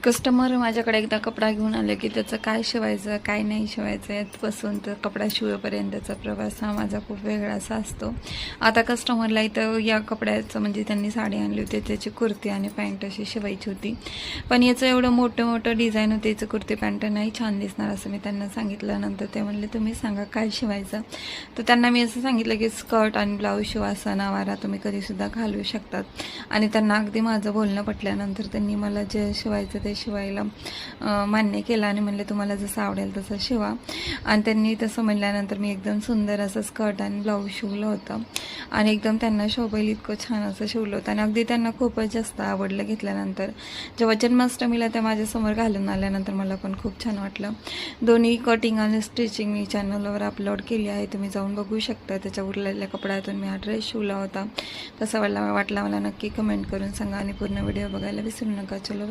Customer माझ्याकडे एकदा कपडा घेऊन आले की त्याचं काय शिवायचं काय नाही शिवायचं यापासून तर कपडा शिवेपर्यंतचा प्रवास हा माझा खूप वेगळा असा असतो. आता कस्टमरला इथं या कपड्याचं म्हणजे त्यांनी साडी आणली होती, त्याची कुर्ती आणि पॅन्ट अशी शिवायची होती. पण याचं एवढं मोठं मोठं डिझाईन होते, याचं कुर्ती पॅन्ट नाही छान दिसणार असं मी त्यांना सांगितलं. नंतर ते म्हणले तुम्ही सांगा काय शिवायचं. तर त्यांना मी असं सांगितलं की स्कर्ट आणि ब्लाऊज शिवा, सणावारा तुम्ही कधीसुद्धा घालू शकतात. आणि त्यांना अगदी माझं बोलणं पटल्यानंतर त्यांनी मला जे शिवायचं ते शिवायला मान्य केलं आणि म्हणले तुम्हाला जसं आवडेल तसं शिवा. आणि त्यांनी तसं म्हणल्यानंतर मी एकदम सुंदर असं स्कर्ट आणि ब्लाऊज शिवलं होतं आणि एकदम त्यांना शोभेल इतकं छान असं शिवलं होतं आणि अगदी त्यांना खूपच जास्त आवडलं. घेतल्यानंतर जेव्हा जन्माष्टमीला त्या माझ्यासमोर घालून आल्यानंतर मला पण खूप छान वाटलं. दोन्ही कटिंग आणि स्टिचिंग मी चॅनलवर अपलोड केली आहे, तुम्ही जाऊन बघू शकता. त्याच्या उरलेल्या कपड्यातून मी हा ड्रेस शिवला होता. तसा वाटला मला नक्की कमेंट करून सांगा आणि पूर्ण व्हिडिओ बघायला विसरू नका. चलो.